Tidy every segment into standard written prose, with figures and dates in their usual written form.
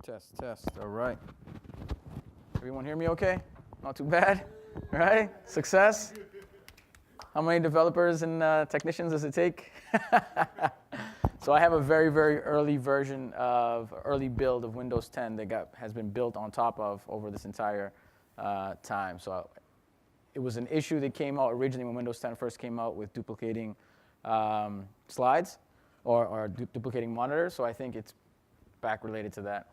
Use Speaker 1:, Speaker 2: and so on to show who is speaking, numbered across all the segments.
Speaker 1: Test. All right. Everyone hear me okay? Not too bad? All right? Success? How many developers and technicians does it take? So I have a very, very early build of Windows 10 that has been built on top of over this entire time. So it was an issue that came out originally when Windows 10 first came out with duplicating slides or duplicating monitors. So I think it's back related to that.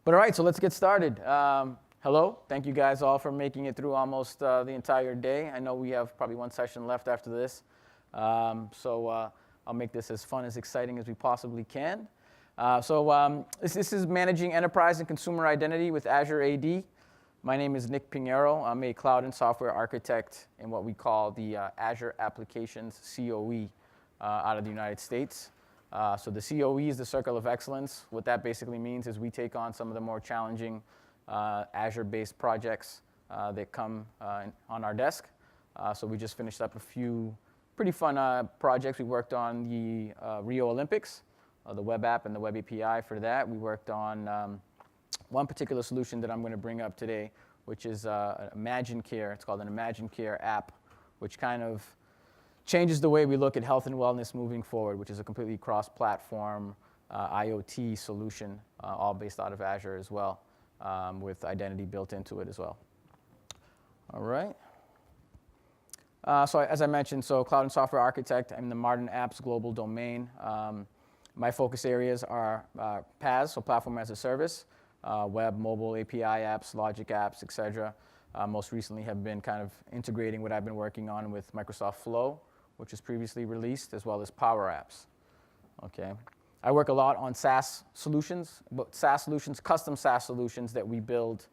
Speaker 1: But all right, so let's get started. Hello, thank you guys all for making it through almost the entire day. I know we have probably one session left after this. So I'll make this as fun, as exciting as we possibly can. This is Managing Enterprise and Consumer Identity with Azure AD. My name is Nick Pinheiro. I'm a cloud and software architect in what we call the Azure Applications COE out of the United States. So the COE is the Circle of Excellence. What that basically means is we take on some of the more challenging Azure-based projects that come on our desk. So we just finished up a few pretty fun projects. We worked on the Rio Olympics, the web app and the web API for that. We worked on one particular solution that I'm going to bring up today, which is Imagine Care. It's called an Imagine Care app, which kind of changes the way we look at health and wellness moving forward, which is a completely cross-platform IoT solution, all based out of Azure as well, with identity built into it as well. All right. So as I mentioned, cloud and software architect. I'm the modern apps global domain. My focus areas are PaaS, so platform as a service, web, mobile, API apps, logic apps, etc. Most recently have been kind of integrating what I've been working on with Microsoft Flow, which is previously released, as well as Power Apps. Okay. I work a lot on SaaS solutions, but SaaS solutions, custom SaaS solutions that we build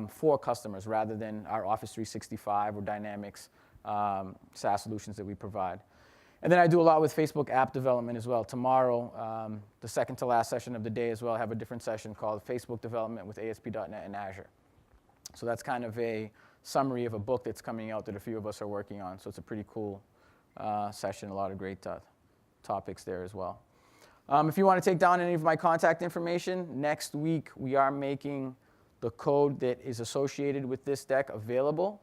Speaker 1: for customers rather than our Office 365 or Dynamics SaaS solutions that we provide. And then I do a lot with Facebook app development as well. Tomorrow, the second to last session of the day as well, I have a different session called Facebook Development with ASP.NET and Azure. So that's kind of a summary of a book that's coming out that a few of us are working on. So it's a pretty cool session, a lot of great topics there as well. If you want to take down any of my contact information, next week we are making the code that is associated with this deck available.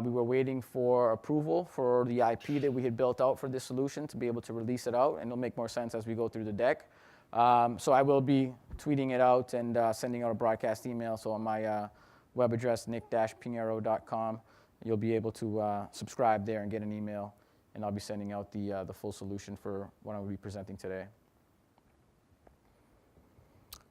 Speaker 1: We were waiting for approval for the IP that we had built out for this solution to be able to release it out, and it'll make more sense as we go through the deck. So I will be tweeting it out and sending out a broadcast email. So on my web address, nick-pinheiro.com, you'll be able to subscribe there and get an email, and I'll be sending out the full solution for what I'm going to be presenting today.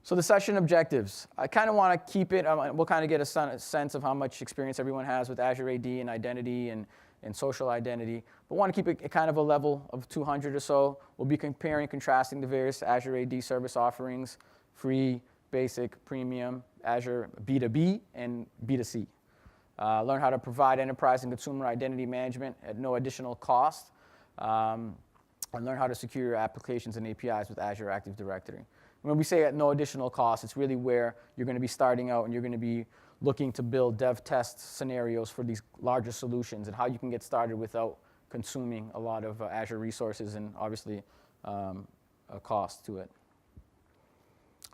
Speaker 1: So the session objectives, I kind of want to keep it, we'll kind of get a sense of how much experience everyone has with Azure AD and identity and social identity, but want to keep it kind of a level of 200 or so. We'll be comparing and contrasting the various Azure AD service offerings, free, basic, premium, Azure B2B, and B2C. Learn how to provide enterprise and consumer identity management at no additional cost, and learn how to secure your applications and APIs with Azure Active Directory. When we say at no additional cost, it's really where you're going to be starting out and you're going to be looking to build dev test scenarios for these larger solutions and how you can get started without consuming a lot of Azure resources and obviously a cost to it.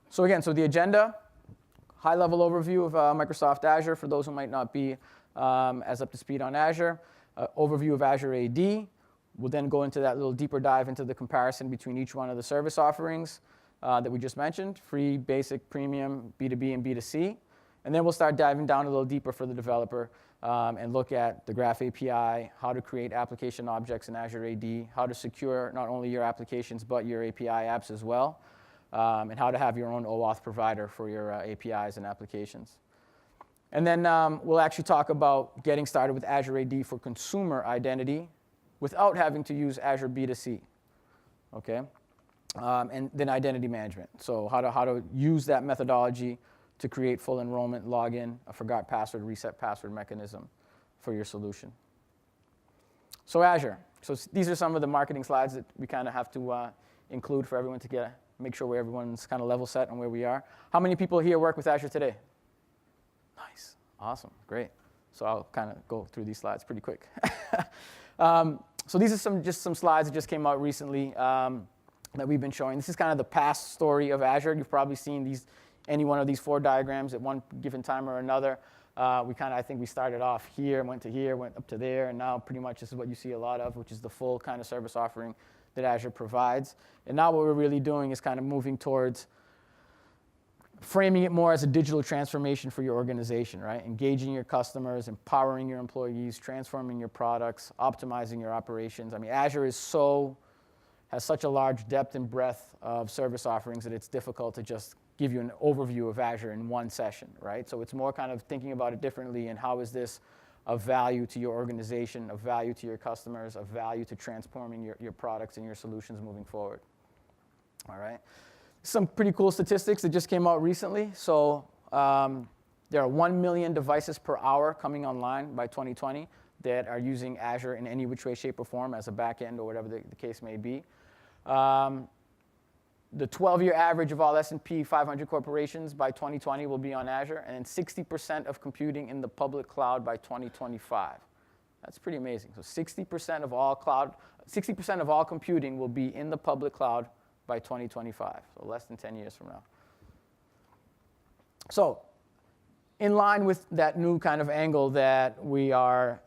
Speaker 1: So again, the agenda, high-level overview of Microsoft Azure for those who might not be as up to speed on Azure, overview of Azure AD. We'll then go into that little deeper dive into the comparison between each one of the service offerings that we just mentioned, free, basic, premium, B2B, and B2C. And then we'll start diving down a little deeper for the developer and look at the Graph API, how to create application objects in Azure AD, how to secure not only your applications but your API apps as well, and how to have your own OAuth provider for your APIs and applications. And then we'll actually talk about getting started with Azure AD for consumer identity without having to use Azure B2C. Okay? And then identity management. So how to use that methodology to create full enrollment, login, a forgot password, reset password mechanism for your solution. So Azure. So these are some of the marketing slides that we kind of have to include for everyone to make sure everyone's kind of level set on where we are. How many people here work with Azure today? Nice. Awesome. Great. So I'll kind of go through these slides pretty quick. So these are just some slides that just came out recently that we've been showing. This is kind of the past story of Azure. You've probably seen these any one of these 4 diagrams at one given time or another. I think we started off here, went up to there, and now pretty much this is what you see a lot of, which is the full kind of service offering that Azure provides. And now what we're really doing is kind of moving towards framing it more as a digital transformation for your organization, right? Engaging your customers, empowering your employees, transforming your products, optimizing your operations. I mean, Azure has such a large depth and breadth of service offerings that it's difficult to just give you an overview of Azure in one session, right? So it's more kind of thinking about it differently and how is this of value to your organization, of value to your customers, of value to transforming your products and your solutions moving forward. All right. Some pretty cool statistics that just came out recently. So there are 1 million devices per hour coming online by 2020 that are using Azure in any which way, shape, or form as a backend or whatever the case may be. The 12-year average of all S&P 500 corporations by 2020 will be on Azure, and 60% of computing in the public cloud by 2025. That's pretty amazing. So 60% of all computing will be in the public cloud by 2025, so less than 10 years from now. So in line with that new kind of angle that we are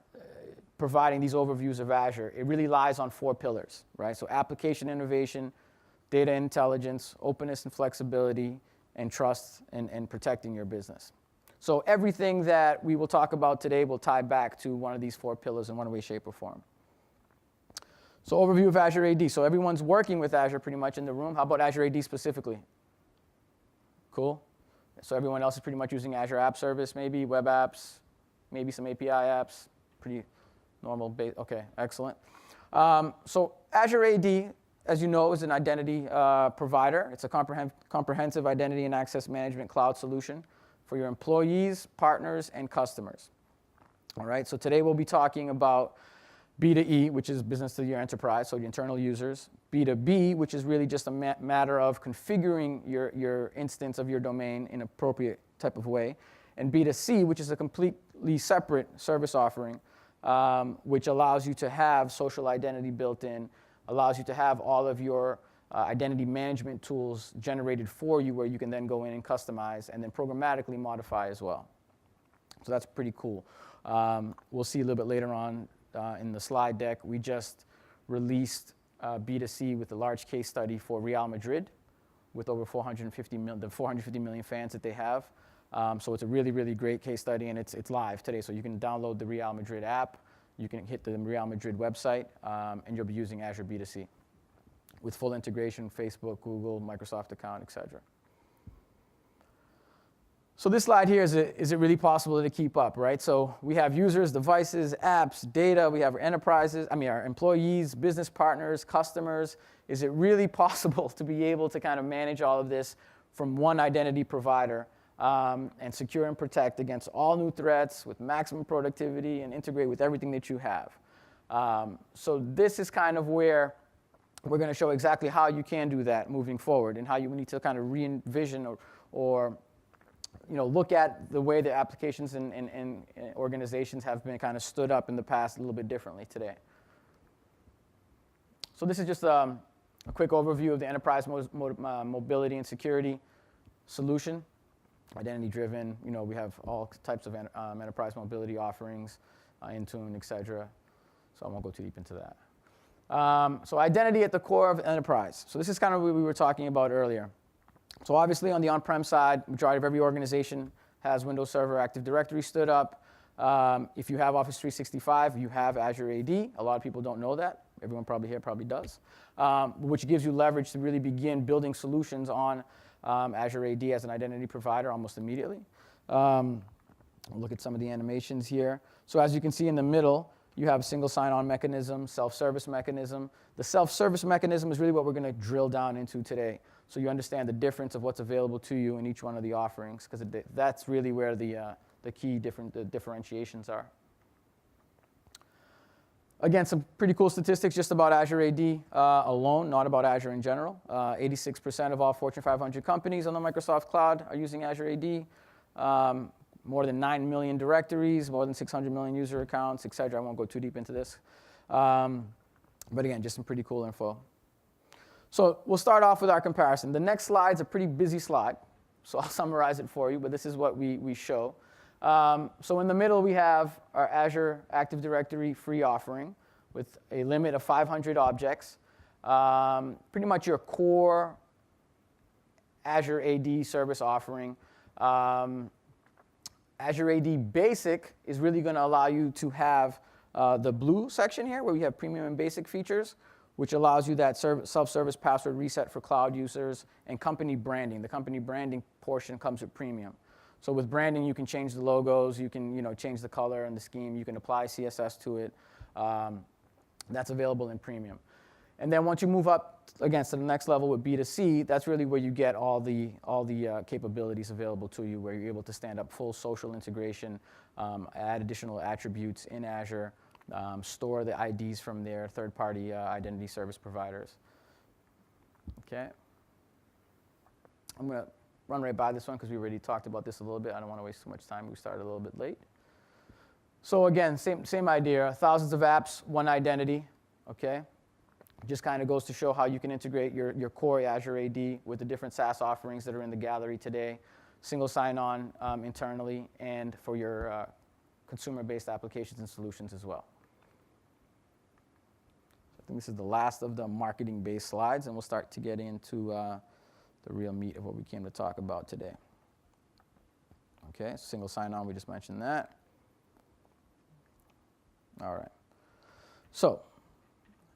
Speaker 1: providing these overviews of Azure, it really lies on 4 pillars, right? So application innovation, data intelligence, openness and flexibility, and trust and protecting your business. So everything that we will talk about today will tie back to one of these 4 pillars in one way, shape, or form. So overview of Azure AD. So everyone's working with Azure pretty much in the room. How about Azure AD specifically? Cool. So everyone else is pretty much using Azure App Service, maybe web apps, maybe some API apps, pretty normal. Okay, excellent. So Azure AD, as you know, is an identity provider. It's a comprehensive identity and access management cloud solution for your employees, partners, and customers. All right, so today we'll be talking about B2E, which is business to your enterprise, so the internal users. B2B, which is really just a matter of configuring your instance of your domain in an appropriate type of way. And B2C, which is a completely separate service offering, which allows you to have social identity built in, allows you to have all of your identity management tools generated for you where you can then go in and customize and then programmatically modify as well. So that's pretty cool. We'll see a little bit later on in the slide deck. We just released B2C with a large case study for Real Madrid with over 450 million fans that they have. So it's a really, really great case study, and it's live today. So you can download the Real Madrid app. You can hit the Real Madrid website, and you'll be using Azure B2C with full integration, Facebook, Google, Microsoft account, et cetera. So this slide here, is it really possible to keep up, right? So we have users, devices, apps, data. We have our our employees, business partners, customers. Is it really possible to be able to kind of manage all of this from one identity provider and secure and protect against all new threats with maximum productivity and integrate with everything that you have? So this is kind of where we're going to show exactly how you can do that moving forward and how you need to kind of re-envision or look at the way the applications and organizations have been kind of stood up in the past a little bit differently today. So this is just a quick overview of the enterprise mobility and security solution. Identity-driven, we have all types of enterprise mobility offerings, Intune, et cetera. So I won't go too deep into that. So identity at the core of enterprise. So this is kind of what we were talking about earlier. So obviously on the on-prem side, majority of every organization has Windows Server Active Directory stood up. If you have Office 365, you have Azure AD. A lot of people don't know that. Everyone probably here probably does, which gives you leverage to really begin building solutions on Azure AD as an identity provider almost immediately. We'll look at some of the animations here. So as you can see in the middle, you have a single sign-on mechanism, self-service mechanism. The self-service mechanism is really what we're going to drill down into today. So you understand the difference of what's available to you in each one of the offerings, because that's really where the key differentiations are. Again, some pretty cool statistics just about Azure AD alone, not about Azure in general. 86% of all Fortune 500 companies on the Microsoft Cloud are using Azure AD. More than 9 million directories, more than 600 million user accounts, et cetera. I won't go too deep into this. But again, just some pretty cool info. So we'll start off with our comparison. The next slide's a pretty busy slide. so I'll summarize it for you, but this is what we show. So in the middle, we have our Azure Active Directory free offering with a limit of 500 objects. Pretty much your core Azure AD service offering. Azure AD Basic is really going to allow you to have the blue section here, where we have premium and basic features, which allows you that self-service password reset for cloud users and company branding. The company branding portion comes with premium. So with branding, you can change the logos, you can change the color and the scheme, you can apply CSS to it. That's available in premium. And then once you move up against to the next level with B2C, that's really where you get all the capabilities available to you, where you're able to stand up full social integration, add additional attributes in Azure, store the IDs from their third-party identity service providers. Okay. I'm going to run right by this one because we already talked about this a little bit. I don't want to waste too much time. We started a little bit late. So again, same idea. Thousands of apps, one identity. Okay. Just kind of goes to show how you can integrate your core Azure AD with the different SaaS offerings that are in the gallery today, single sign-on internally, and for your consumer-based applications and solutions as well. So I think this is the last of the marketing-based slides, and we'll start to get into the real meat of what we came to talk about today. Okay, single sign-on, we just mentioned that. All right. So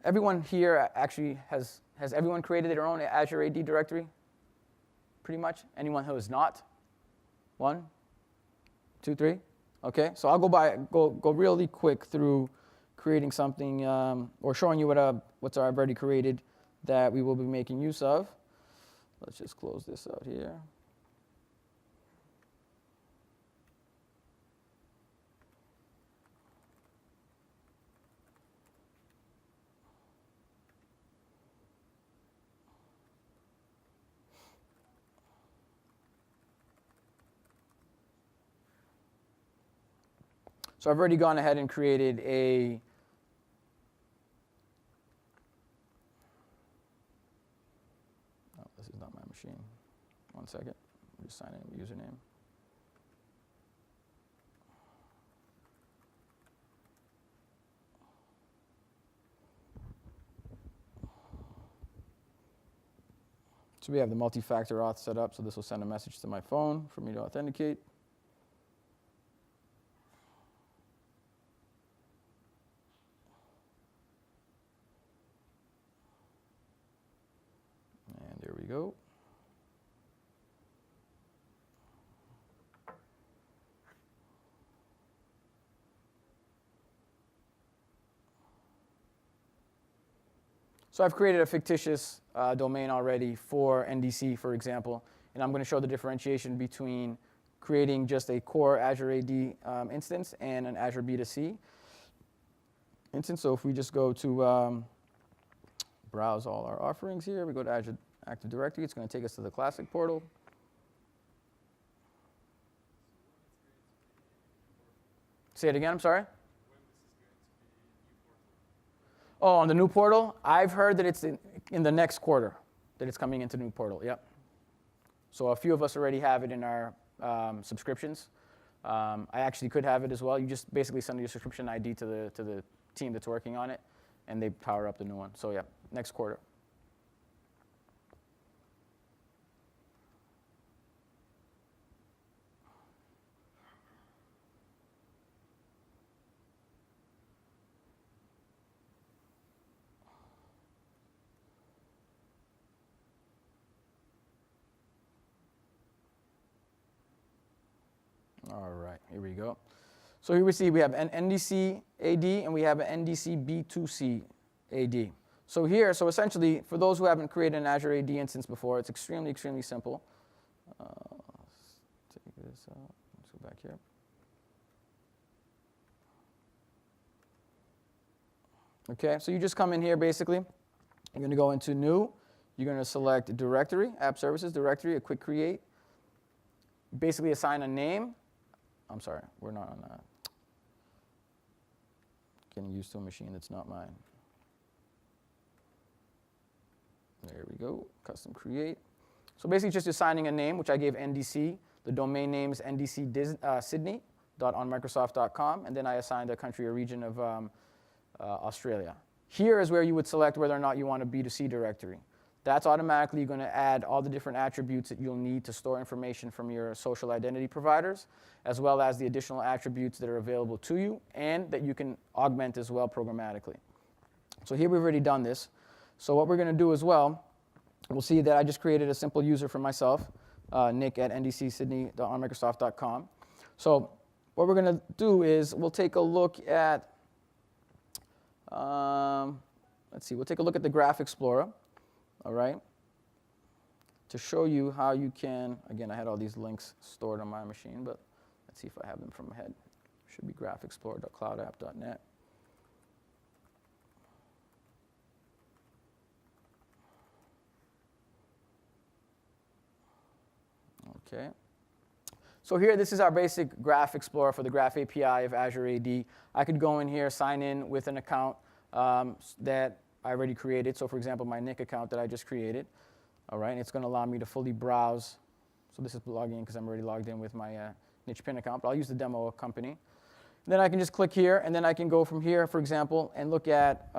Speaker 1: everyone here actually has everyone created their own Azure AD directory? Pretty much? Anyone who has not? 1, 2, 3? Okay, so I'll go really quick through creating something or showing you what's already created that we will be making use of. Let's just close this out here. So I've already gone ahead and created a this is not my machine. 1 second. I'm just signing in the username. So we have the multi-factor auth set up, so this will send a message to my phone for me to authenticate. There we go. So I've created a fictitious domain already for NDC, for example, and I'm going to show the differentiation between creating just a core Azure AD instance and an Azure B2C instance. So if we just go to browse all our offerings here, we go to Azure Active Directory. It's going to take us to the classic portal. Say it again, I'm sorry. Oh, on the new portal? I've heard that it's in the next quarter, that it's coming into the new portal, yep. So a few of us already have it in our subscriptions. I actually could have it as well. You just basically send your subscription ID to the team that's working on it, and they power up the new one. So yeah, next quarter. All right, here we go. So here we see we have an NDC AD and we have an NDC B2C AD. So essentially, for those who haven't created an Azure AD instance before, it's extremely simple. Let's take this out. Let's go back here. Okay, so you just come in here basically. You're going to go into New. You're going to select Directory, App Services Directory, a quick create. Basically assign a name. I'm sorry, we're not on that. Getting used to a machine that's not mine. There we go, custom create. So basically just assigning a name, which I gave NDC. The domain name is ndcsydney.onmicrosoft.com, and then I assigned a country or region of Australia. Here is where you would select whether or not you want a B2C directory. That's automatically going to add all the different attributes that you'll need to store information from your social identity providers, as well as the additional attributes that are available to you and that you can augment as well programmatically. So here we've already done this. So what we're going to do as well, we'll see that I just created a simple user for myself, Nick at ndcsydney.onmicrosoft.com. So what we're going to do is we'll take a look at, we'll take a look at the Graph Explorer, all right, to show you how you can, again, I had all these links stored on my machine, but let's see if I have them from ahead. Should be graphexplorer.cloudapp.net. Okay. So here, this is our basic Graph Explorer for the Graph API of Azure AD. I could go in here, sign in with an account that I already created. So for example, my Nick account that I just created. All right, and it's going to allow me to fully browse. So this is logging in because I'm already logged in with my niche pin account, but I'll use the demo company. Then I can just click here, and then I can go from here, for example, and look at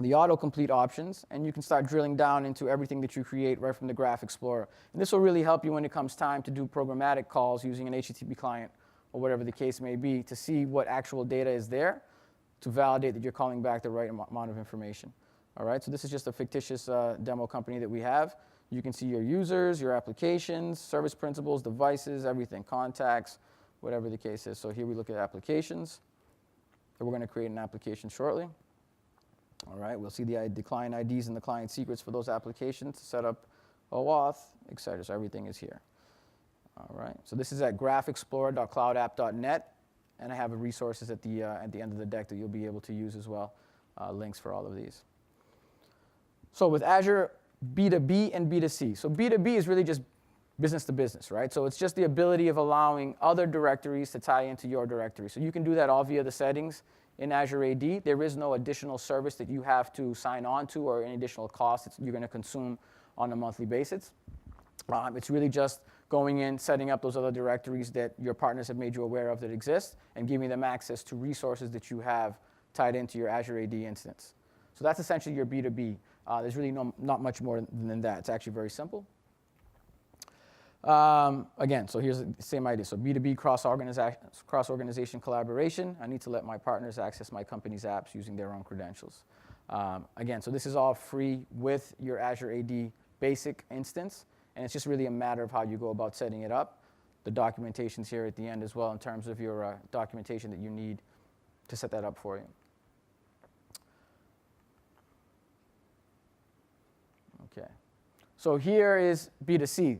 Speaker 1: the autocomplete options, and you can start drilling down into everything that you create right from the Graph Explorer. And this will really help you when it comes time to do programmatic calls using an HTTP client or whatever the case may be to see what actual data is there to validate that you're calling back the right amount of information. All right, so this is just a fictitious demo company that we have. You can see your users, your applications, service principals, devices, everything, contacts, whatever the case is. So here we look at applications. So we're going to create an application shortly. All right, we'll see the client IDs and the client secrets for those applications, set up OAuth, etc. So everything is here. All right, so this is at graphexplorer.cloudapp.net, and I have resources at the end of the deck that you'll be able to use as well, links for all of these. So with Azure B2B and B2C. So B2B is really just business to business, right? So it's just the ability of allowing other directories to tie into your directory. So you can do that all via the settings in Azure AD. There is no additional service that you have to sign on to or any additional costs you're going to consume on a monthly basis. It's really just going in, setting up those other directories that your partners have made you aware of that exist, and giving them access to resources that you have tied into your Azure AD instance. So that's essentially your B2B. There's really not much more than that. It's actually very simple. Again, so here's the same idea. So B2B cross-organization collaboration. I need to let my partners access my company's apps using their own credentials. Again, so this is all free with your Azure AD basic instance, and it's just really a matter of how you go about setting it up. The documentation's here at the end as well in terms of your documentation that you need to set that up for you. Okay, so here is B2C.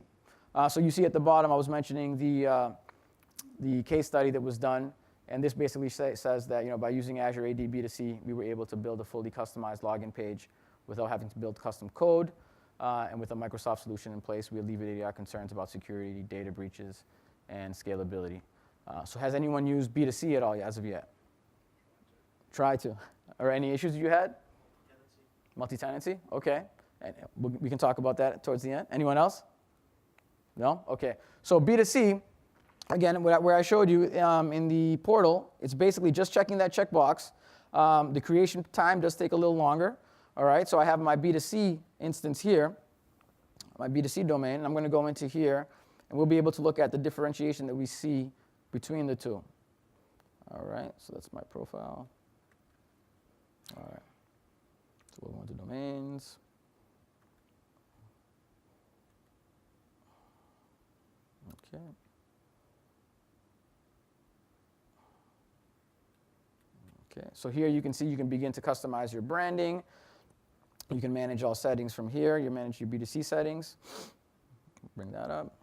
Speaker 1: So you see at the bottom, I was mentioning the case study that was done, and this basically says that by using Azure AD B2C, we were able to build a fully customized login page without having to build custom code, and with a Microsoft solution in place, we alleviated our concerns about security, data breaches, and scalability. So has anyone used B2C at all as of yet? Try to. Or any issues you had? Multi-tenancy. Okay. And we can talk about that towards the end. Anyone else? No? Okay. So B2C, again, where I showed you in the portal, it's basically just checking that checkbox. The creation time does take a little longer. All right, so I have my B2C instance here, my B2C domain, and I'm going to go into here, and we'll be able to look at the differentiation that we see between the two. All right, so that's my profile. All right, so we'll go into domains. Okay. Okay, so here you can see you can begin to customize your branding. You can manage all settings from here. You manage your B2C settings. Bring that up.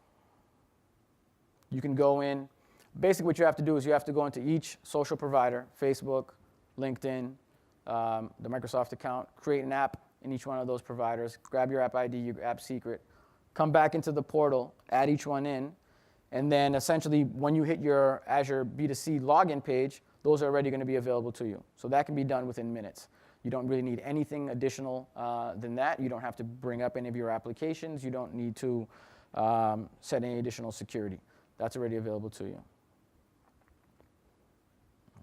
Speaker 1: You can go in. Basically what you have to do is you have to go into each social provider, Facebook, LinkedIn, the Microsoft account, create an app in each one of those providers, grab your app ID, your app secret, come back into the portal, add each one in, and then essentially when you hit your Azure B2C login page, those are already going to be available to you. So that can be done within minutes. You don't really need anything additional than that. You don't have to bring up any of your applications. You don't need to set any additional security. That's already available to you.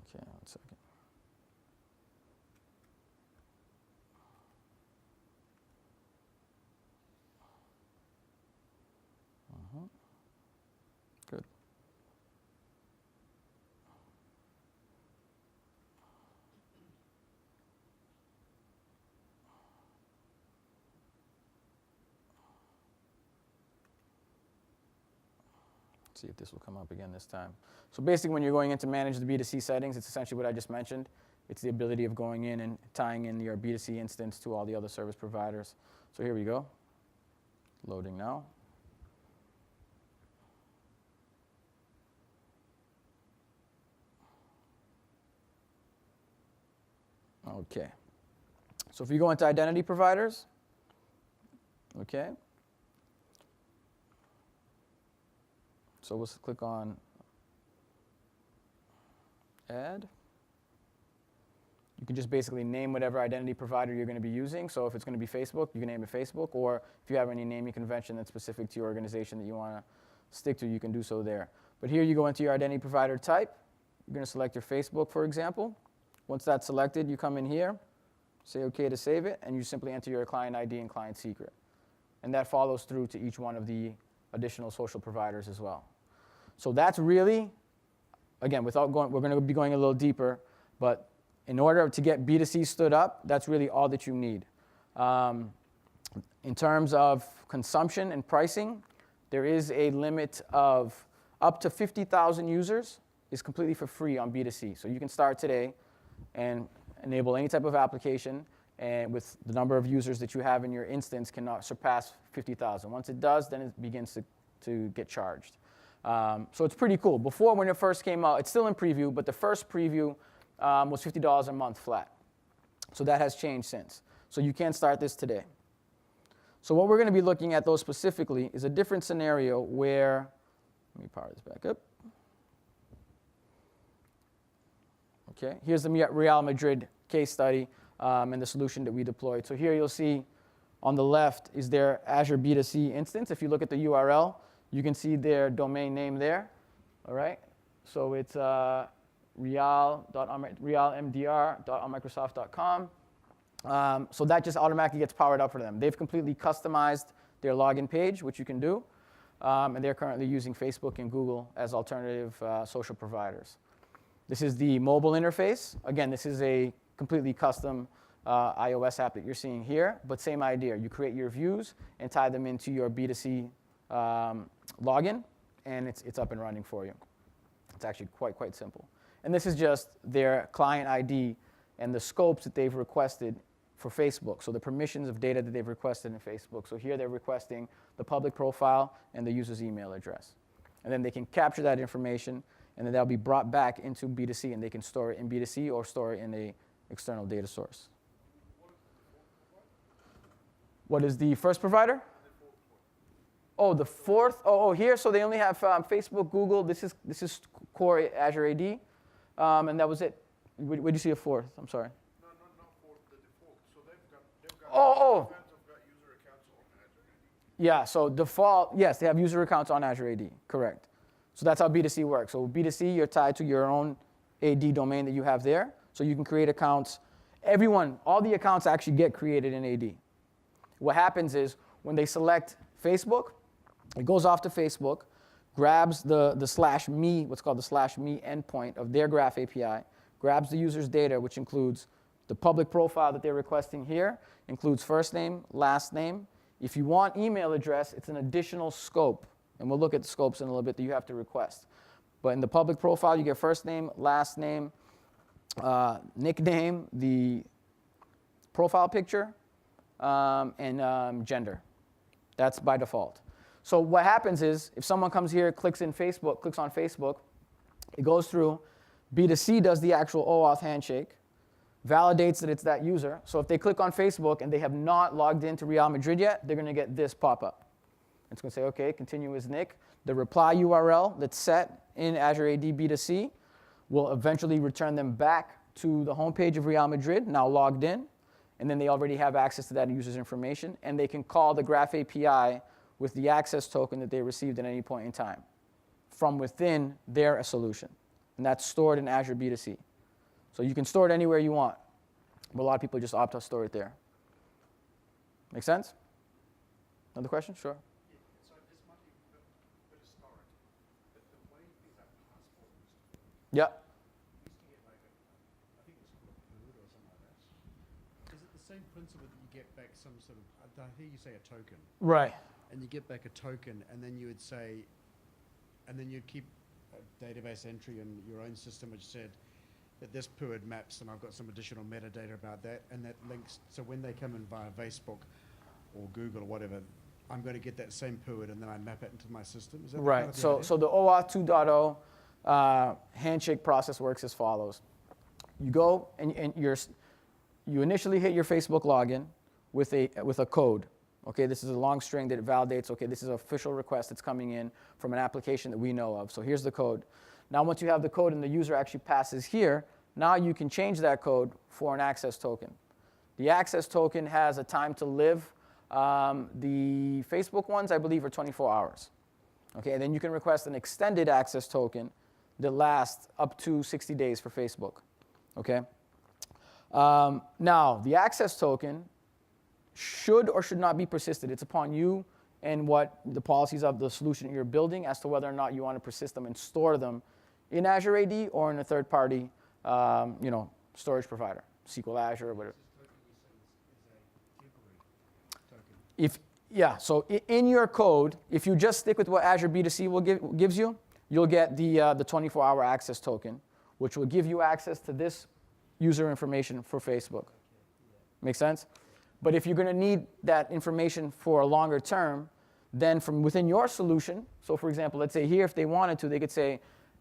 Speaker 1: Okay, 1 second. Good. See if this will come up again this time. So basically, when you're going in to manage the B2C settings, it's essentially what I just mentioned. It's the ability of going in and tying in your B2C instance to all the other service providers. So here we go. Loading now. Okay. So if you go into identity providers, okay. So let's click on Add. You can just basically name whatever identity provider you're going to be using. So if it's going to be Facebook, you can name it Facebook. Or if you have any naming convention that's specific to your organization that you want to stick to, you can do so there. But here you go into your identity provider type. You're going to select your Facebook, for example. Once that's selected, you come in here, say OK to save it, and you simply enter your client ID and client secret. And that follows through to each one of the additional social providers as well. So that's really, again, without going, we're going to be going a little deeper, but in order to get B2C stood up, that's really all that you need. In terms of consumption and pricing, there is a limit of up to 50,000 users is completely for free on B2C. So you can start today and enable any type of application, and with the number of users that you have in your instance cannot surpass 50,000. Once it does, then it begins to get charged. So it's pretty cool. Before, when it first came out, it's still in preview, but the first preview was $50 a month flat. So that has changed since. So you can start this today. So what we're going to be looking at, though, specifically is a different scenario where, let me power this back up. Okay, here's the Real Madrid case study and the solution that we deployed. So here you'll see on the left is their Azure B2C instance. If you look at the URL, you can see their domain name there. All right, so it's realmdr.microsoft.com. So that just automatically gets powered up for them. They've completely customized their login page, which you can do, and they're currently using Facebook and Google as alternative social providers. This is the mobile interface. Again, this is a completely custom iOS app that you're seeing here, but same idea. You create your views and tie them into your B2C login, and it's up and running for you. It's actually quite simple. And this is just their client ID and the scopes that they've requested for Facebook, so the permissions of data that they've requested in Facebook. So here they're requesting the public profile and the user's email address. And then they can capture that information, and then that'll be brought back into B2C, and they can store it in B2C or store it in an external data source. What is the first provider? Oh, the fourth. Oh, here. So they only have Facebook, Google. This is core Azure AD, and that was it. Where do you see a fourth? I'm sorry.
Speaker 2: No, not fourth. The default. So they've got user accounts on Azure AD.
Speaker 1: Yeah. So default, yes, they have user accounts on Azure AD. Correct. So that's how B2C works. So B2C, you're tied to your own AD domain that you have there. So you can create accounts. Everyone, all the accounts actually get created in AD. What happens is when they select Facebook, it goes off to Facebook, grabs the /me, what's called the /me endpoint of their Graph API, grabs the user's data, which includes the public profile that they're requesting here, includes first name, last name. If you want email address, it's an additional scope. And we'll look at the scopes in a little bit that you have to request. But in the public profile, you get first name, last name, nickname, the profile picture, and gender. That's by default. So what happens is, if someone comes here, clicks on Facebook, it goes through. B2C does the actual OAuth handshake, validates that it's that user. So if they click on Facebook and they have not logged into Real Madrid yet, they're going to get this pop up. It's going to say, OK, continue as Nick. The reply URL that's set in Azure AD B2C will eventually return them back to the homepage of Real Madrid, now logged in. and then they already have access to that user's information, and they can call the Graph API with the access token that they received at any point in time from within their solution. And that's stored in Azure B2C. So you can store it anywhere you want, but a lot of people just opt to store it there. Make sense? Another question? Sure.
Speaker 2: Yeah, so this might be a bit historic, but the way things like passport
Speaker 1: Yeah.
Speaker 2: used to get like I think it's called a food or something like that. Is it the same principle that you get back some sort of, I hear you say a token,
Speaker 1: Right.
Speaker 2: and you get back a token, and then you would say, and then you'd keep a database entry in your own system which said that this PUID maps, and I've got some additional metadata about that, and that links, so when they come in via Facebook or Google or whatever, I'm going to get that same PUID and then I map it into my system. Is that the
Speaker 1: Right.
Speaker 2: kind of the
Speaker 1: So
Speaker 2: idea?
Speaker 1: so the OAuth 2.0 handshake process works as follows. You go and you initially hit your Facebook login with a code. Okay, this is a long string that validates, okay, this is an official request that's coming in from an application that we know of. So here's the code. Now once you have the code and the user actually passes here, now you can change that code for an access token. The access token has a time to live. The Facebook ones, I believe, are 24 hours. Okay, and then you can request an extended access token that lasts up to 60 days for Facebook. Okay. Now, the access token should or should not be persisted. It's upon you and what the policies of the solution you're building as to whether or not you want to persist them and store them in Azure AD or in a third-party, storage provider, SQL Azure or whatever. So in your code, if you just stick with what Azure B2C gives you, you'll get the 24-hour access token, which will give you access to this user information for Facebook. Make sense? But if you're going to need that information for a longer term, then from within your solution, so for example, let's say here if they wanted to, they could say,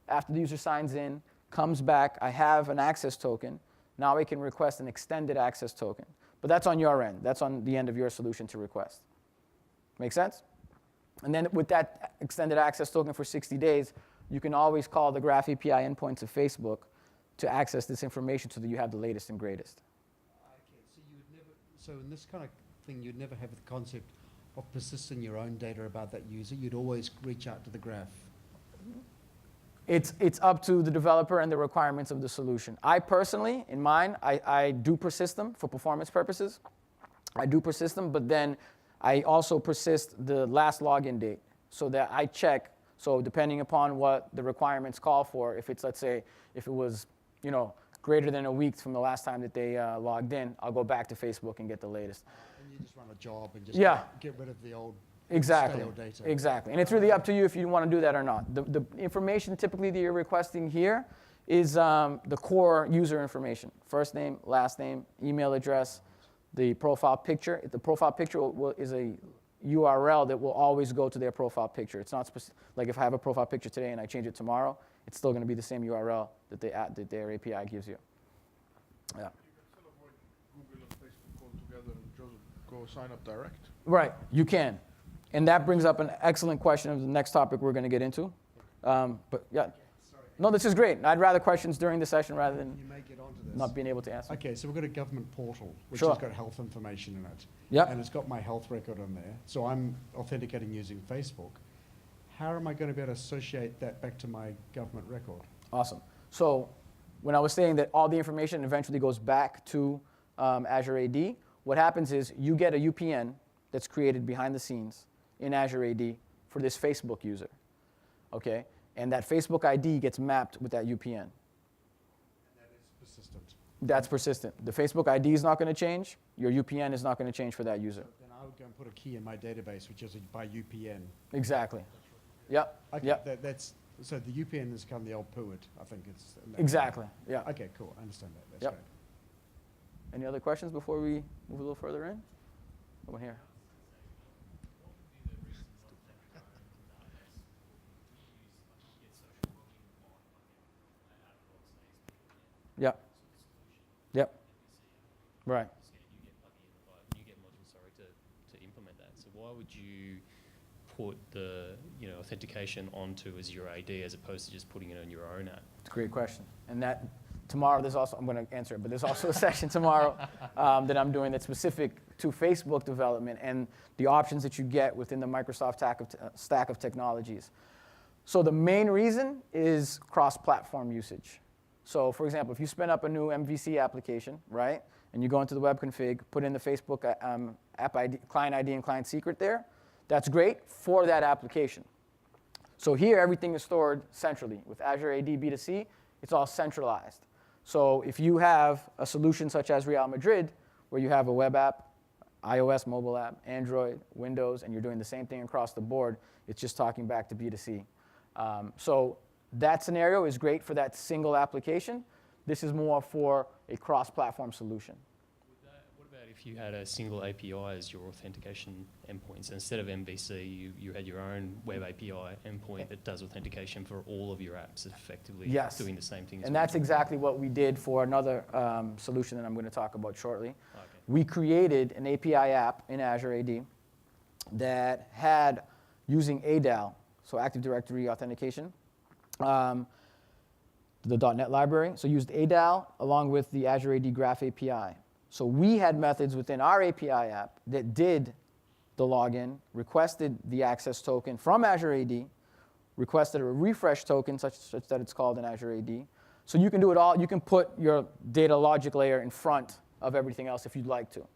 Speaker 1: after the user signs in, comes back, I have an access token, now I can request an extended access token. But that's on your end. That's on the end of your solution to request. Make sense? And then with that extended access token for 60 days, you can always call the Graph API endpoints of Facebook to access this information so that you have the latest and greatest.
Speaker 2: Okay, so in this kind of thing, you'd never have the concept of persisting your own data about that user. You'd always reach out to the graph.
Speaker 1: It's up to the developer and the requirements of the solution. I personally, in mine, I do persist them for performance purposes. I do persist them, but then I also persist the last login date so that I check. So depending upon what the requirements call for, if it's, let's say, if it was, greater than a week from the last time that they logged in, I'll go back to Facebook and get the latest.
Speaker 2: And you just run a job and just get rid of the old stale data.
Speaker 1: Exactly. And it's really up to you if you want to do that or not. The information typically that you're requesting here is the core user information. First name, last name, email address, the profile picture. The profile picture is a URL that will always go to their profile picture. It's not like if I have a profile picture today and I change it tomorrow, it's still going to be the same URL that their API gives you. Yeah.
Speaker 2: You can still avoid Google and Facebook altogether and just go sign up direct.
Speaker 1: Right, you can. And that brings up an excellent question of the next topic we're going to get into. But yeah.
Speaker 2: Sorry.
Speaker 1: No, this is great. I'd rather questions during the session rather than
Speaker 2: You may get onto this.
Speaker 1: not being able to answer.
Speaker 2: Okay, so we've got a government portal which
Speaker 1: Sure.
Speaker 2: has got health information in it.
Speaker 1: Yep.
Speaker 2: And it's got my health record on there. So I'm authenticating using Facebook. How am I going to be able to associate that back to my government record?
Speaker 1: Awesome. So when I was saying that all the information eventually goes back to Azure AD, what happens is you get a UPN that's created behind the scenes in Azure AD for this Facebook user. Okay? And that Facebook ID gets mapped with that UPN.
Speaker 2: And that is persistent.
Speaker 1: That's persistent. The Facebook ID is not going to change. Your UPN is not going to change for that user.
Speaker 2: So then I would go and put a key in my database, which is by UPN.
Speaker 1: Exactly. Yep.
Speaker 2: Okay,
Speaker 1: Yep.
Speaker 2: that's so the UPN is kind of the old PUID, I think it's.
Speaker 1: Exactly. Yeah.
Speaker 2: Okay, cool. I understand that. That's
Speaker 1: Yep.
Speaker 2: great.
Speaker 1: Any other questions before we move a little further in? Over here. Yep. Yep. Right.
Speaker 3: NuGet module, to implement that. So why would you put the authentication onto Azure AD as opposed to just putting it on your own app?
Speaker 1: It's a great question. And tomorrow there's also, I'm going to answer it, but there's also a session tomorrow that I'm doing that's specific to Facebook development and the options that you get within the Microsoft stack of technologies. So the main reason is cross-platform usage. So for example, if you spin up a new MVC application, right, and you go into the web config, put in the Facebook app ID, client ID and client secret there, that's great for that application. So here, everything is stored centrally. With Azure AD B2C, it's all centralized. So if you have a solution such as Real Madrid, where you have a web app, iOS mobile app, Android, Windows, and you're doing the same thing across the board, it's just talking back to B2C. So that scenario is great for that single application. This is more for a cross-platform solution.
Speaker 3: What about if you had a single API as your authentication endpoint? So instead of MVC, you had your own web API endpoint that does authentication for all of your apps, effectively doing the same thing.
Speaker 1: And that's exactly what we did for another solution that I'm going to talk about shortly.
Speaker 3: Okay.
Speaker 1: We created an API app in Azure AD that had, using ADAL, so Active Directory authentication, the .NET library, so used ADAL along with the Azure AD Graph API. So we had methods within our API app that did the login, requested the access token from Azure AD, requested a refresh token such that it's called in Azure AD. So you can do it all. You can put your data logic layer in front of everything else if you'd like to.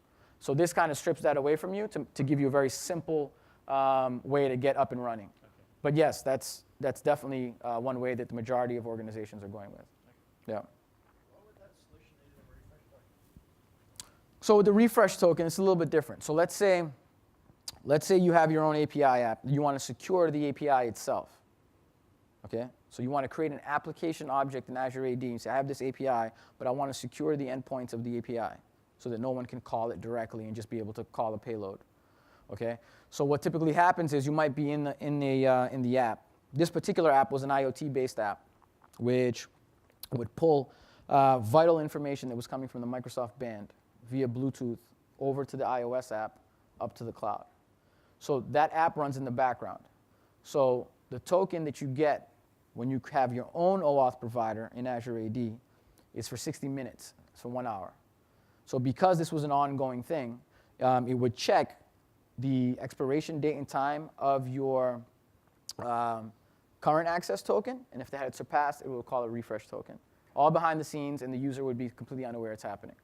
Speaker 1: So this kind of strips that away from you to give you a very simple way to get up and running.
Speaker 3: Okay.
Speaker 1: But yes, that's definitely one way that the majority of organizations are going with. Yeah. So with the refresh token, it's a little bit different. So let's say you have your own API app. You want to secure the API itself. Okay? So you want to create an application object in Azure AD. You say, I have this API, but I want to secure the endpoints of the API so that no one can call it directly and just be able to call a payload. Okay? So what typically happens is you might be in the app. This particular app was an IoT-based app, which would pull vital information that was coming from the Microsoft band via Bluetooth over to the iOS app up to the cloud. So that app runs in the background. So the token that you get when you have your own OAuth provider in Azure AD is for 60 minutes, so 1 hour. So because this was an ongoing thing, it would check the expiration date and time of your current access token, and if they had surpassed, it would call a refresh token. All behind the scenes, and the user would be completely unaware it's happening.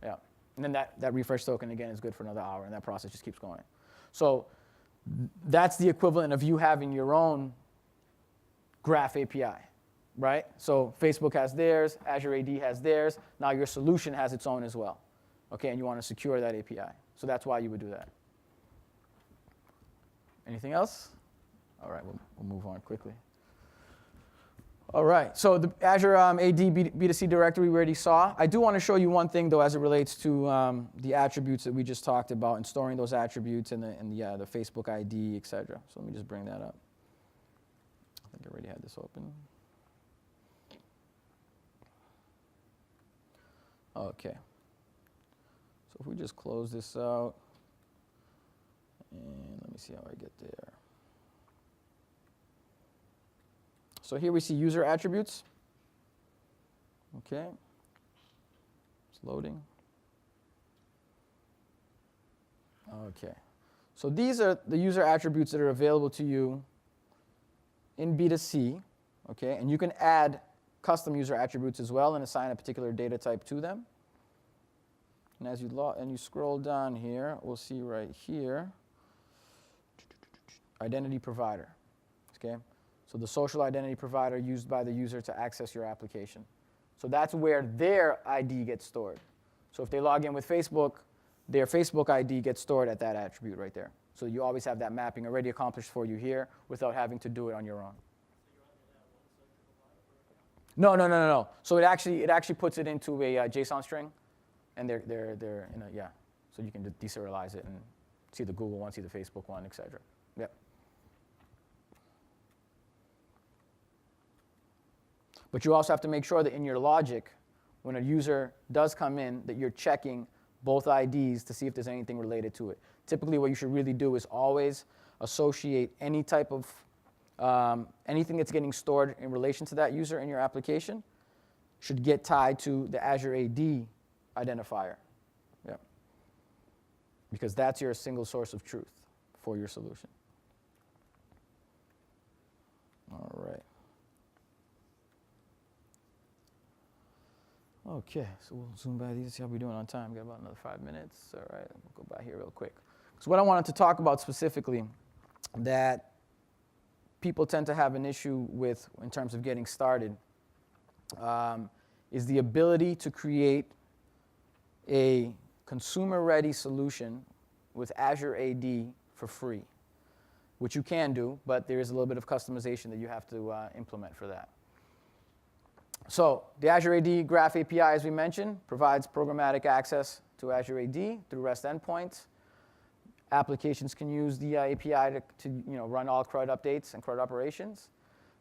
Speaker 1: Yeah. And then that refresh token, again, is good for another hour, and that process just keeps going. So that's the equivalent of you having your own Graph API, right? So Facebook has theirs, Azure AD has theirs. Now your solution has its own as well, okay? And you want to secure that API. So that's why you would do that. Anything else? All right, we'll move on quickly. All right, so the Azure AD B2C Directory we already saw. I do want to show you one thing, though, as it relates to the attributes that we just talked about and storing those attributes and the Facebook ID, et cetera. So let me just bring that up. I think I already had this open. Okay. So if we just close this out, and let me see how I get there. So here we see user attributes. Okay. It's loading. Okay. So these are the user attributes that are available to you in B2C. Okay. And you can add custom user attributes as well and assign a particular data type to them. And as you scroll down here, we'll see right here, identity provider. Okay. So the social identity provider used by the user to access your application. So that's where their ID gets stored. So if they log in with Facebook, their Facebook ID gets stored at that attribute right there. So you always have that mapping already accomplished for you here without having to do it on your own. No. So it actually puts it into a JSON string, and they're in a, yeah. So you can deserialize it and see the Google one, see the Facebook one, et cetera. Yep. But you also have to make sure that in your logic, when a user does come in, that you're checking both IDs to see if there's anything related to it. Typically, what you should really do is always associate any type of anything that's getting stored in relation to that user in your application should get tied to the Azure AD identifier. Yeah. Because that's your single source of truth for your solution. All right. Okay, so we'll zoom by these, see how we're doing on time. Got about another 5 minutes. All right, we'll go by here real quick. So what I wanted to talk about specifically that people tend to have an issue with in terms of getting started is the ability to create a consumer-ready solution with Azure AD for free, which you can do, but there is a little bit of customization that you have to implement for that. So the Azure AD Graph API, as we mentioned, provides programmatic access to Azure AD through REST endpoints. Applications can use the API to run all CRUD updates and CRUD operations.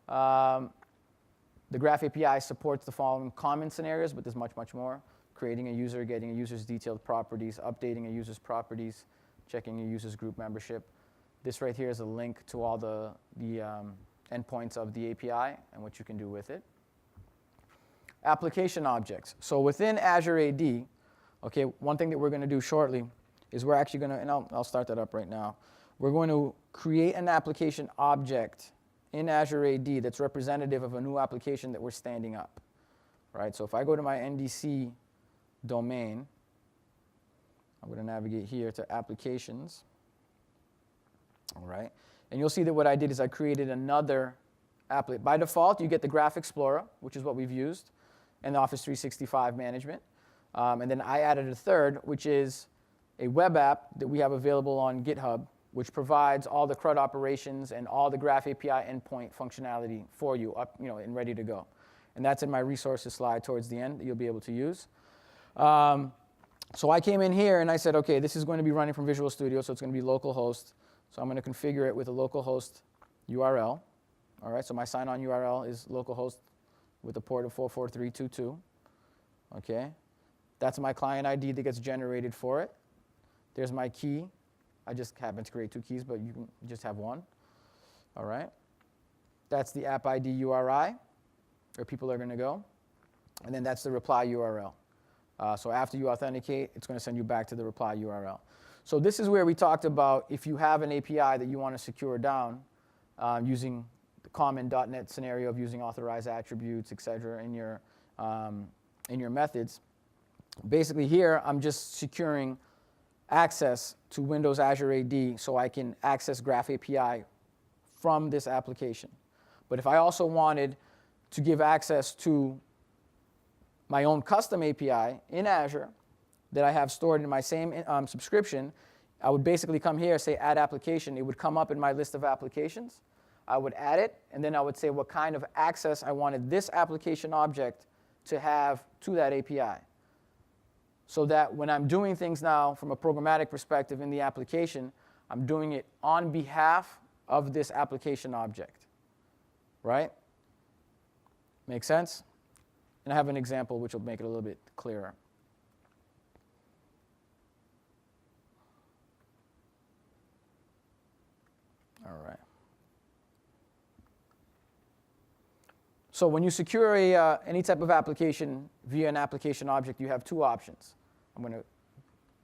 Speaker 1: The Graph API supports the following common scenarios, but there's much, much more. Creating a user, getting a user's detailed properties, updating a user's properties, checking a user's group membership. This right here is a link to all the endpoints of the API and what you can do with it. Application objects. So within Azure AD, okay, one thing that we're going to do shortly is we're actually going to, and I'll start that up right now. We're going to create an application object in Azure AD that's representative of a new application that we're standing up, right? So if I go to my NDC domain, I'm going to navigate here to Applications, all right? And you'll see that what I did is I created another applet. By default, you get the Graph Explorer, which is what we've used, and the Office 365 management. And then I added a third, which is a web app that we have available on GitHub, which provides all the CRUD operations and all the Graph API endpoint functionality for you, and ready to go. And that's in my resources slide towards the end that you'll be able to use. So I came in here and I said, okay, this is going to be running from Visual Studio, so it's going to be localhost. So I'm going to configure it with a localhost URL. All right, so my sign-on URL is localhost with a port of 44322. Okay, that's my client ID that gets generated for it. There's my key. I just happen to create two keys, but you can just have one. All right, that's the app ID URI, where people are going to go. And then that's the reply URL. So after you authenticate, it's going to send you back to the reply URL. So this is where we talked about if you have an API that you want to secure down using the common .NET scenario of using authorized attributes, et cetera, in your methods. Basically here, I'm just securing access to Windows Azure AD so I can access Graph API from this application. But if I also wanted to give access to my own custom API in Azure that I have stored in my same subscription, I would basically come here, say add application. It would come up in my list of applications. I would add it, and then I would say what kind of access I wanted this application object to have to that API. So that when I'm doing things now from a programmatic perspective in the application, I'm doing it on behalf of this application object, right? Make sense? And I have an example which will make it a little bit clearer. All right. So when you secure any type of application via an application object, you have two options. I'm going to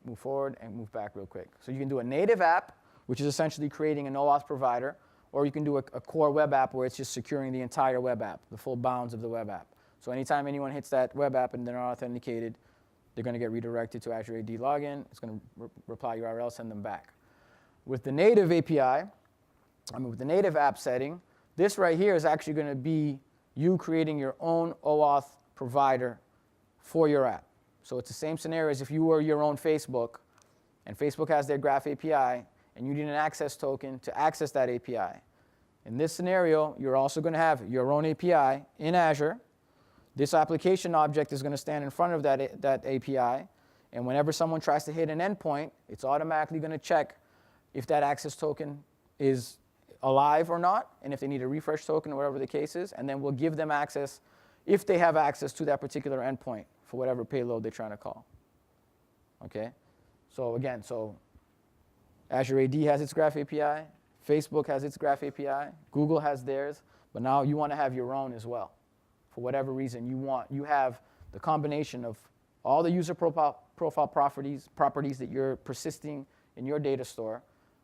Speaker 1: move forward and move back real quick. So you can do a native app, which is essentially creating an OAuth provider, or you can do a core web app where it's just securing the entire web app, the full bounds of the web app. So anytime anyone hits that web app and they're not authenticated, they're going to get redirected to Azure AD login. It's going to reply URL, send them back. With the native API, with the native app setting, this right here is actually going to be you creating your own OAuth provider for your app. So it's the same scenario as if you were your own Facebook, and Facebook has their Graph API, and you need an access token to access that API. In this scenario, you're also going to have your own API in Azure. This application object is going to stand in front of that API, and whenever someone tries to hit an endpoint, it's automatically going to check if that access token is alive or not, and if they need a refresh token or whatever the case is, and then we'll give them access if they have access to that particular endpoint for whatever payload they're trying to call. Okay? So again, Azure AD has its Graph API, Facebook has its Graph API, Google has theirs, but now you want to have your own as well for whatever reason, you have the combination of all the user profile properties that you're persisting in your data store,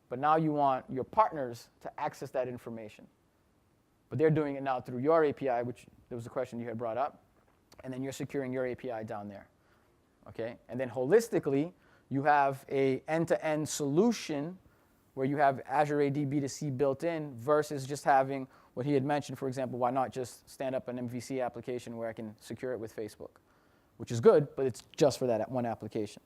Speaker 1: but now you want your partners to access that information. But they're doing it now through your API, which there was a question you had brought up, and then you're securing your API down there. Okay? And then holistically, you have a end-to-end solution where you have Azure AD B2C built in versus just having what he had mentioned, for example, why not just stand up an MVC application where I can secure it with Facebook, which is good, but it's just for that one application.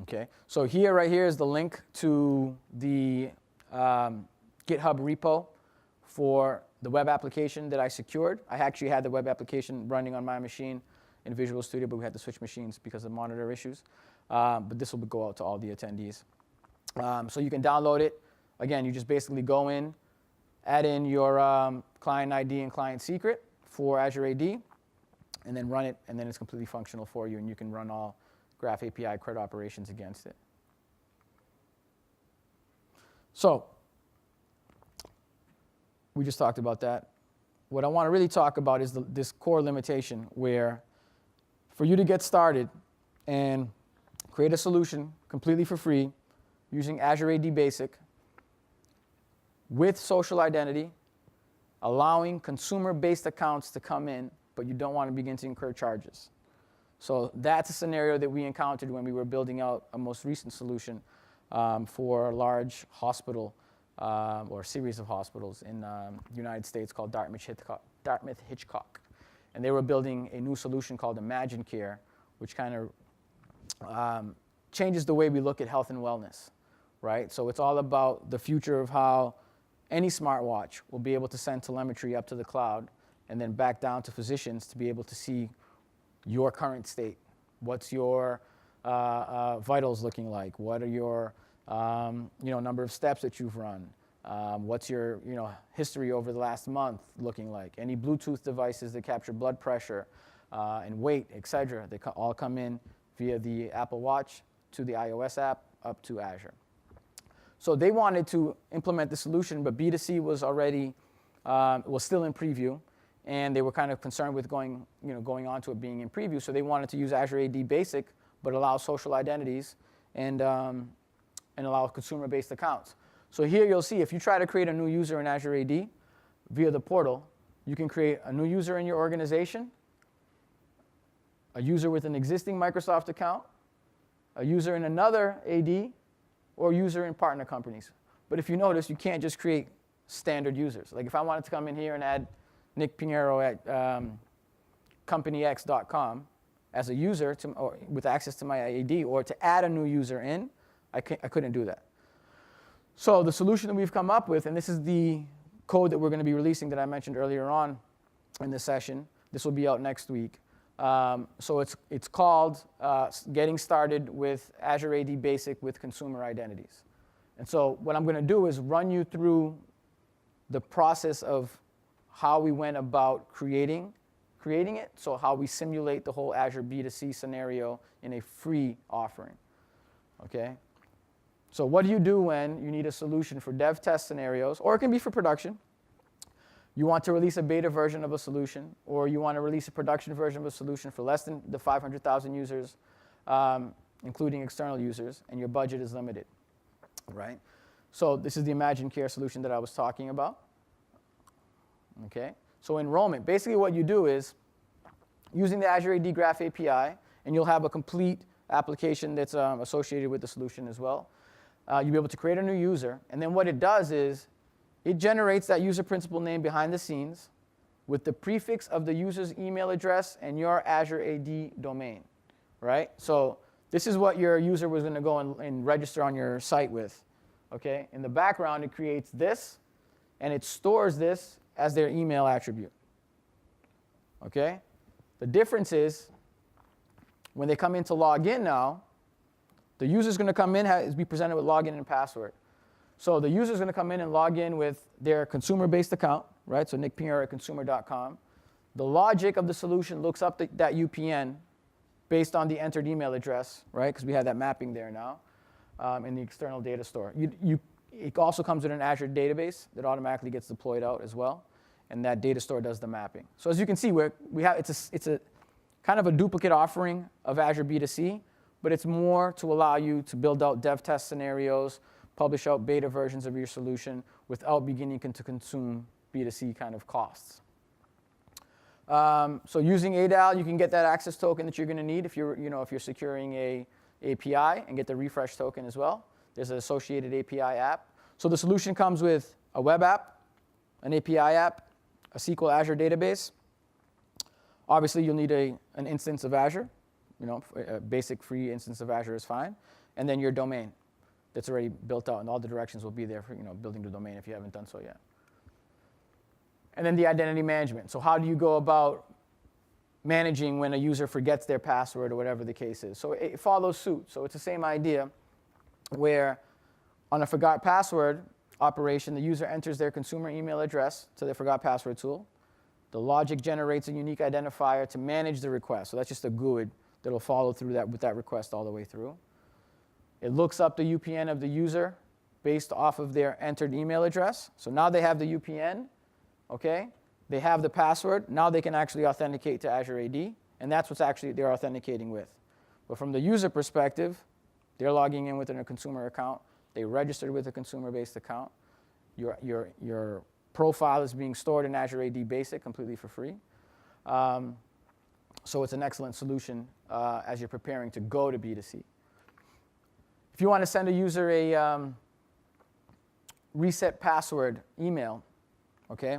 Speaker 1: Okay, so right here is the link to the GitHub repo for the web application that I secured. I actually had the web application running on my machine in Visual Studio, but we had to switch machines because of monitor issues. But this will go out to all the attendees. So you can download it. Again, you just basically go in, add in your client ID and client secret for Azure AD, and then run it, and then it's completely functional for you, and you can run all Graph API CRUD operations against it. So we just talked about that. What I want to really talk about is this core limitation where for you to get started and create a solution completely for free using Azure AD Basic with social identity, allowing consumer-based accounts to come in, but you don't want to begin to incur charges. So that's a scenario that we encountered when we were building out a most recent solution for a large hospital or series of hospitals in the United States called Dartmouth-Hitchcock. And they were building a new solution called Imagine Care, which kind of changes the way we look at health and wellness, right? So it's all about the future of how any smartwatch will be able to send telemetry up to the cloud and then back down to physicians to be able to see your current state. What's your vitals looking like? What are your number of steps that you've run? What's your history over the last month looking like? Any Bluetooth devices that capture blood pressure and weight, etc. They all come in via the Apple Watch to the iOS app up to Azure. So they wanted to implement the solution, but B2C was already was still in preview, and they were kind of concerned with going on to it being in preview. So they wanted to use Azure AD Basic, but allow social identities and allow consumer-based accounts. So here you'll see if you try to create a new user in Azure AD via the portal, you can create a new user in your organization, a user with an existing Microsoft account, a user in another AD, or user in partner companies. But if you notice, you can't just create standard users. Like if I wanted to come in here and add Nick Pinheiro at companyx.com as a user with access to my AD, or to add a new user in, I couldn't do that. So the solution that we've come up with, and this is the code that we're going to be releasing that I mentioned earlier on in the session. This will be out next week. So it's called Getting Started with Azure AD Basic with Consumer Identities. And so what I'm going to do is run you through the process of how we went about creating it, so how we simulate the whole Azure B2C scenario in a free offering. Okay? So what do you do when you need a solution for dev test scenarios, or it can be for production? You want to release a beta version of a solution, or you want to release a production version of a solution for less than the 500,000 users, including external users, and your budget is limited, right? So this is the Imagine Care solution that I was talking about. Okay? So enrollment, basically what you do is, using the Azure AD Graph API, and you'll have a complete application that's associated with the solution as well. You'll be able to create a new user, and then what it does is, it generates that user principal name behind the scenes with the prefix of the user's email address and your Azure AD domain, right? So this is what your user was going to go and register on your site with, okay? In the background, it creates this, and it stores this as their email attribute, okay? The difference is, when they come in to log in now, the user's going to come in, be presented with login and password. So the user's going to come in and log in with their consumer-based account, right? So Nick Pinheiro at consumer.com. The logic of the solution looks up that UPN based on the entered email address, right? Because we have that mapping there now in the external data store. it also comes with an Azure database that automatically gets deployed out as well, and that data store does the mapping. So as you can see, it's a kind of a duplicate offering of Azure B2C, but it's more to allow you to build out dev test scenarios, publish out beta versions of your solution without beginning to consume B2C kind of costs. So using ADAL, you can get that access token that you're going to need if you're securing a API, and get the refresh token as well. There's an associated API app. So the solution comes with a web app, an API app, a SQL Azure database. Obviously, you'll need an instance of Azure. A basic free instance of Azure is fine. And then your domain that's already built out, and all the directions will be there for building the domain if you haven't done so yet. And then the identity management. So how do you go about managing when a user forgets their password or whatever the case is? So it follows suit. So it's the same idea where on a forgot password operation, the user enters their consumer email address to the forgot password tool. The logic generates a unique identifier to manage the request. So that's just a GUID that will follow through that with that request all the way through. It looks up the UPN of the user based off of their entered email address. So now they have the UPN, okay? They have the password. Now they can actually authenticate to Azure AD, and that's what's actually they're authenticating with. But from the user perspective, they're logging in within a consumer account. They registered with a consumer-based account. Your profile is being stored in Azure AD Basic completely for free. So it's an excellent solution as you're preparing to go to B2C. If you want to send a user a reset password email, okay,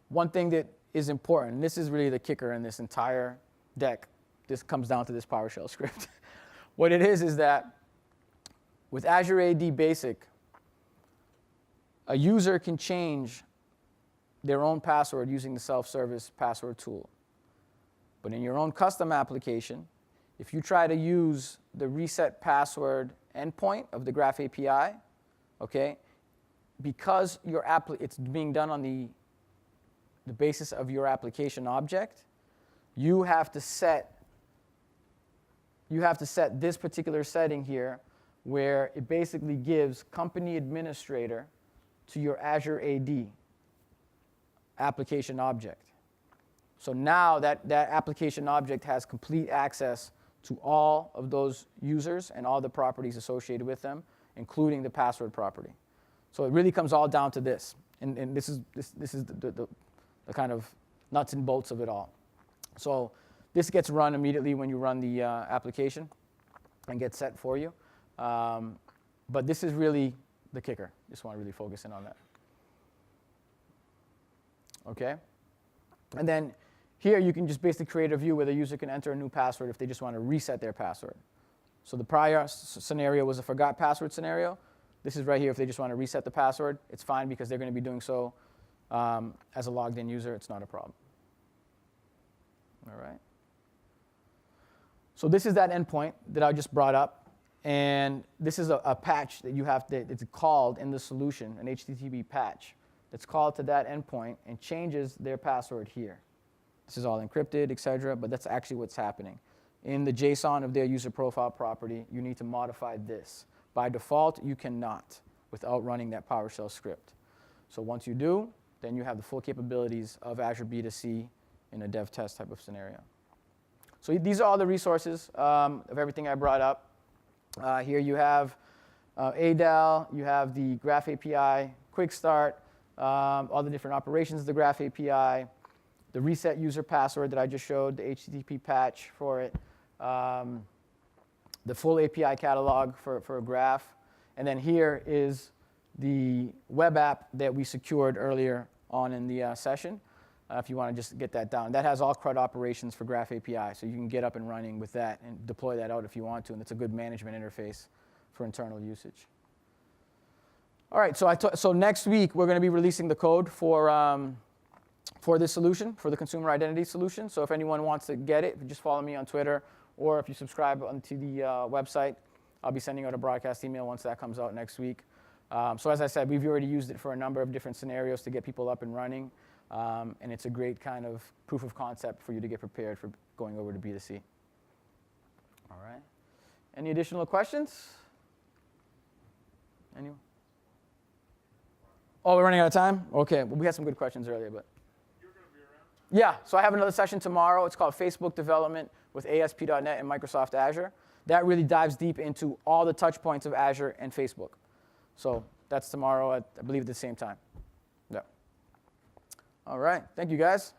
Speaker 1: one thing that is important, and this is really the kicker in this entire deck, this comes down to this PowerShell script. What it is that with Azure AD Basic, a user can change their own password using the self-service password tool. But in your own custom application, if you try to use the reset password endpoint of the Graph API, okay, because it's being done on the basis of your application object, you have to set this particular setting here where it basically gives company administrator to your Azure AD application object. So now that application object has complete access to all of those users and all the properties associated with them, including the password property. So it really comes all down to this. And this is the kind of nuts and bolts of it all. So this gets run immediately when you run the application and gets set for you. But this is really the kicker. Just want to really focus in on that. Okay? And then here you can just basically create a view where the user can enter a new password if they just want to reset their password. So the prior scenario was a forgot password scenario. This is right here if they just want to reset the password. It's fine because they're going to be doing so as a logged in user. It's not a problem. All right? So this is that endpoint that I just brought up. And this is a patch that you have it's called in the solution, an HTTP patch. That's called to that endpoint and changes their password here. This is all encrypted, et cetera, but that's actually what's happening. In the JSON of their user profile property, you need to modify this. By default, you cannot without running that PowerShell script. So once you do, then you have the full capabilities of Azure B2C in a dev test type of scenario. So these are all the resources of everything I brought up. Here you have ADAL, you have the Graph API, Quick Start, all the different operations of the Graph API, the reset user password that I just showed, the HTTP patch for it, the full API catalog for a graph, and then here is the web app that we secured earlier on in the session, if you want to just get that down. That has all CRUD operations for Graph API, so you can get up and running with that and deploy that out if you want to, and it's a good management interface for internal usage. All right, so next week we're going to be releasing the code for this solution, for the consumer identity solution. So if anyone wants to get it, just follow me on Twitter, or if you subscribe to the website, I'll be sending out a broadcast email once that comes out next week. So as I said, we've already used it for a number of different scenarios to get people up and running, and it's a great kind of proof of concept for you to get prepared for going over to B2C. All right. Any additional questions? Anyone? Oh, we're running out of time? Okay, well, we had some good questions earlier, but. You're going to be around? Yeah, so I have another session tomorrow. It's called Facebook Development with ASP.NET and Microsoft Azure. That really dives deep into all the touch points of Azure and Facebook. So that's tomorrow at, I believe, at the same time. Yeah. All right, thank you, guys.